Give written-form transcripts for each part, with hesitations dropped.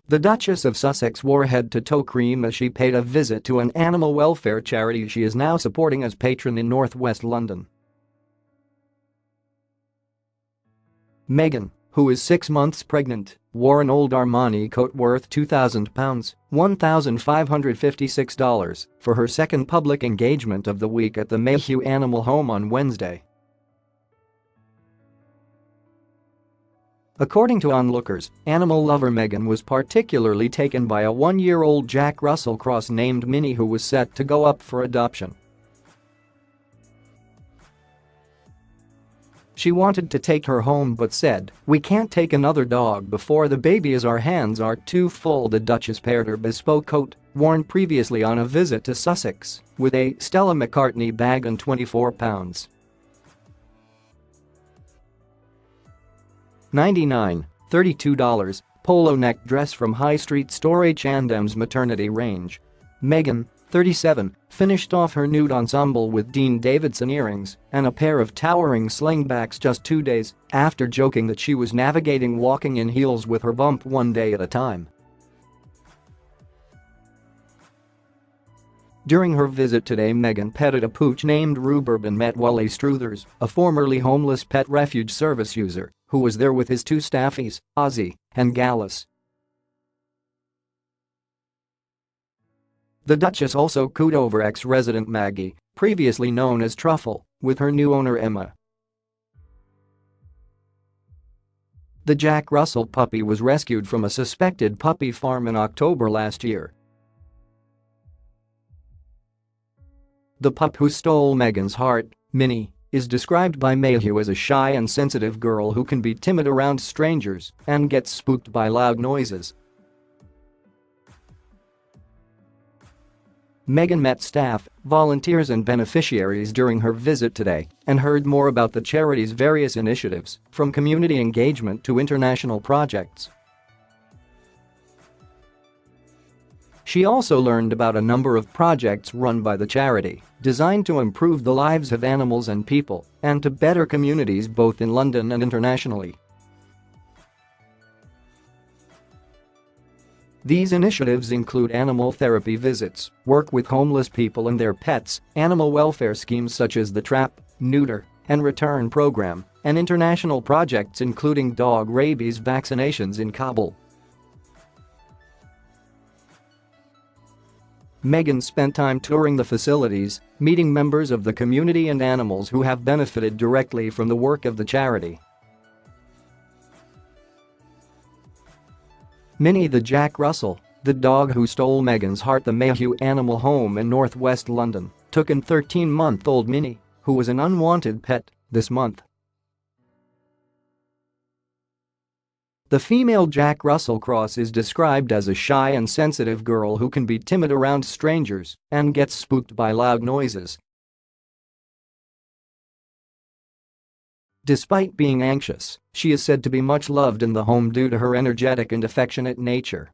The Duchess of Sussex wore head-to-toe cream as she paid a visit to an animal welfare charity she is now supporting as patron in northwest London. Meghan, who is 6 months pregnant, wore an old Armani coat worth £2,000 $1,556 for her second public engagement of the week at the Mayhew Animal Home on Wednesday. According to onlookers, animal lover Meghan was particularly taken by a 1-year-old Jack Russell cross named Minnie who was set to go up for adoption. She wanted to take her home but said, "We can't take another dog before the baby as our hands are too full." The Duchess paired her bespoke coat, worn previously on a visit to Sussex, with a Stella McCartney bag and £24. 99, $32 polo neck dress from high street store H&M's maternity range. Meghan, 37, finished off her nude ensemble with Dean Davidson earrings and a pair of towering slingbacks just 2 days after joking that she was navigating walking in heels with her bump one day at a time. During her visit today, Meghan petted a pooch named Rhubarb and met Wally Struthers, a formerly homeless pet refuge service user, who was there with his 2 staffies, Ozzy and Gallus. The Duchess also cooed over ex-resident Maggie, previously known as Truffle, with her new owner Emma. The Jack Russell puppy was rescued from a suspected puppy farm in October last year. The pup who stole Meghan's heart, Minnie, is described by Mayhew as a shy and sensitive girl who can be timid around strangers and gets spooked by loud noises. Meghan met staff, volunteers and beneficiaries during her visit today and heard more about the charity's various initiatives, from community engagement to international projects. She also learned about a number of projects run by the charity, designed to improve the lives of animals and people and to better communities both in London and internationally. These initiatives include animal therapy visits, work with homeless people and their pets, animal welfare schemes such as the Trap, Neuter, and Return program, and international projects including dog rabies vaccinations in Kabul. Meghan spent time touring the facilities, meeting members of the community and animals who have benefited directly from the work of the charity. Minnie the Jack Russell, the dog who stole Meghan's heart. The Mayhew Animal Home in northwest London took in 13-month-old Minnie, who was an unwanted pet, this month. The female Jack Russell cross is described as a shy and sensitive girl who can be timid around strangers and gets spooked by loud noises. Despite being anxious, she is said to be much loved in the home due to her energetic and affectionate nature.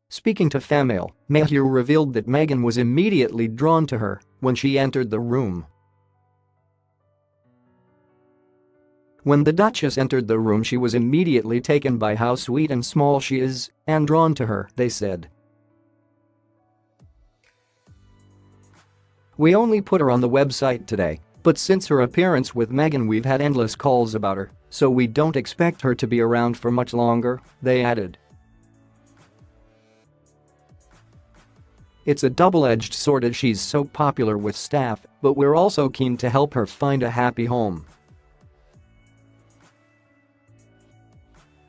Speaking to Femail, Mayhew revealed that Meghan was immediately drawn to her when she entered the room. When the Duchess entered the room, she was immediately taken by how sweet and small she is and drawn to her, they said. "We only put her on the website today, but since her appearance with Meghan we've had endless calls about her, so we don't expect her to be around for much longer," they added. "It's a double-edged sword as she's so popular with staff, but we're also keen to help her find a happy home."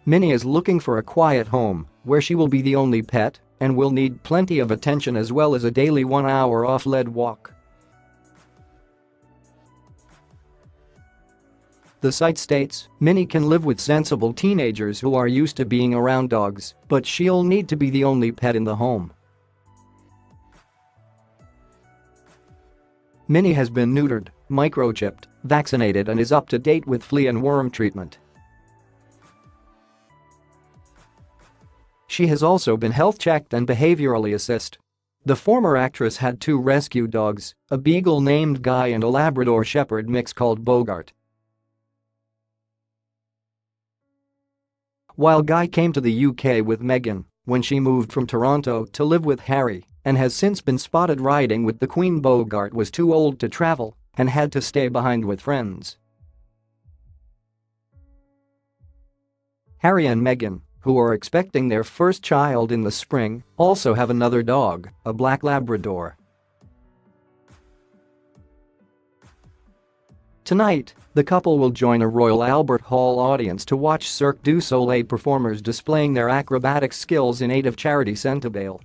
Minnie is looking for a quiet home where she will be the only pet and will need plenty of attention as well as a daily 1-hour off-lead walk. The site states, "Minnie can live with sensible teenagers who are used to being around dogs, but she'll need to be the only pet in the home." Minnie has been neutered, microchipped, vaccinated and is up to date with flea and worm treatment. She has also been health-checked and behaviorally assessed. The former actress had 2 rescue dogs, a beagle named Guy and a Labrador Shepherd mix called Bogart. while Guy came to the UK with Meghan when she moved from Toronto to live with Harry and has since been spotted riding with the Queen. Bogart was too old to travel and had to stay behind with friends. Harry and Meghan, who are expecting their first child in the spring, also have another dog, a black Labrador. Tonight, the couple will join a Royal Albert Hall audience to watch Cirque du Soleil performers displaying their acrobatic skills in aid of charity Centabale.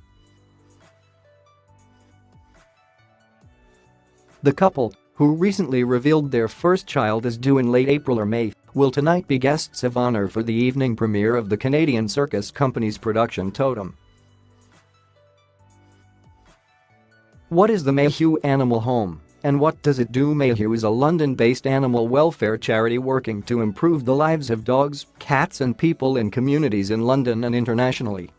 The couple, who recently revealed their first child is due in late April or May, will tonight be guests of honor for the evening premiere of the Canadian circus company's production Totem. What is the Mayhew Animal Home, and what does it do? Mayhew is a London-based animal welfare charity working to improve the lives of dogs, cats and people in communities in London and internationally.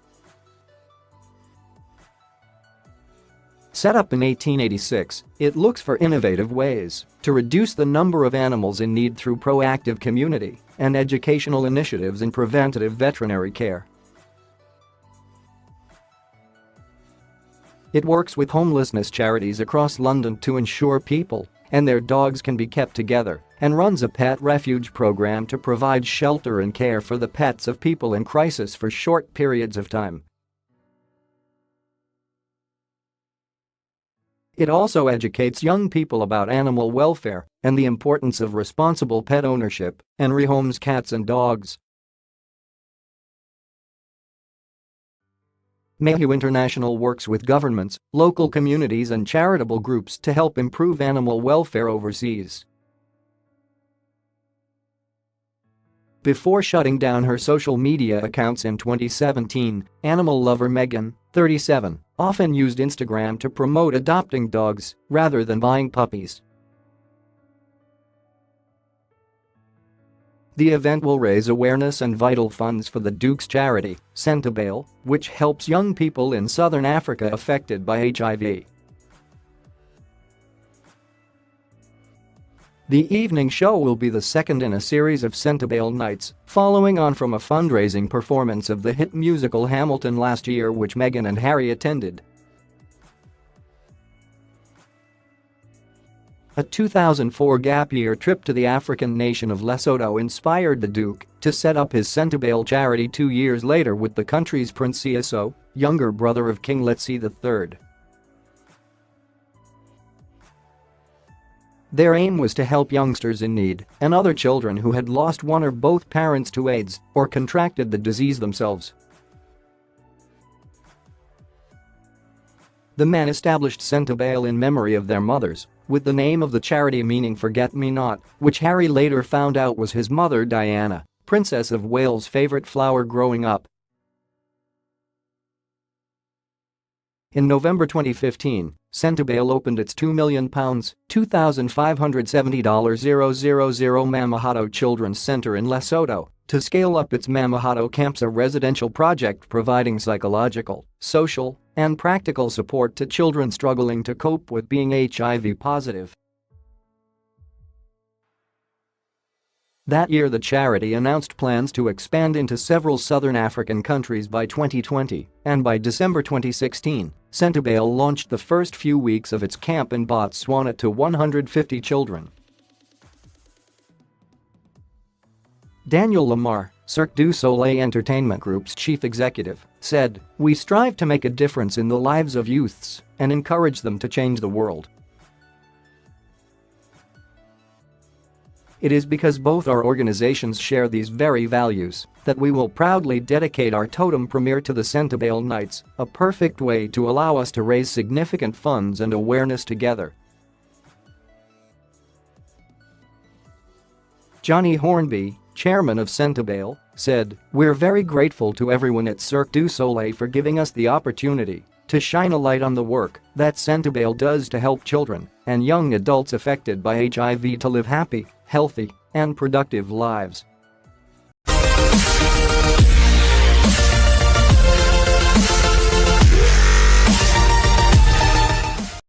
Set up in 1886, it looks for innovative ways to reduce the number of animals in need through proactive community and educational initiatives in preventative veterinary care. It works with homelessness charities across London to ensure people and their dogs can be kept together and runs a pet refuge program to provide shelter and care for the pets of people in crisis for short periods of time. It also educates young people about animal welfare and the importance of responsible pet ownership and rehomes cats and dogs. Mayhew International works with governments, local communities and charitable groups to help improve animal welfare overseas. Before shutting down her social media accounts in 2017, animal lover Meghan, 37, often used Instagram to promote adopting dogs rather than buying puppies. The event will raise awareness and vital funds for the Duke's charity, Centabale, which helps young people in southern Africa affected by HIV. The evening show will be the second in a series of Centabale nights, following on from a fundraising performance of the hit musical Hamilton last year which Meghan and Harry attended. A 2004 gap-year trip to the African nation of Lesotho inspired the Duke to set up his Centabale charity 2 years later with the country's Prince Seeiso, younger brother of King Letsie III. Their aim was to help youngsters in need and other children who had lost one or both parents to AIDS or contracted the disease themselves. The men established Centabale in memory of their mothers, with the name of the charity meaning Forget-Me-Not, which Harry later found out was his mother Diana, Princess of Wales' favourite flower growing up. In November 2015, Centabale opened its £2 million $2,570,000 Mamahado Children's Centre in Lesotho to scale up its Mamahado camps, a residential project providing psychological, social, and practical support to children struggling to cope with being HIV positive. That year the charity announced plans to expand into several southern African countries by 2020, and by December 2016, Centabale launched the first few weeks of its camp in Botswana to 150 children. Daniel Lamar, Cirque du Soleil Entertainment Group's chief executive, said, "We strive to make a difference in the lives of youths and encourage them to change the world. It is because both our organizations share these very values that we will proudly dedicate our Totem premiere to the Centabale Nights, a perfect way to allow us to raise significant funds and awareness together." Johnny Hornby, chairman of Centabale, said, "We're very grateful to everyone at Cirque du Soleil for giving us the opportunity to shine a light on the work that Centabale does to help children and young adults affected by HIV to live happy, healthy, and productive lives."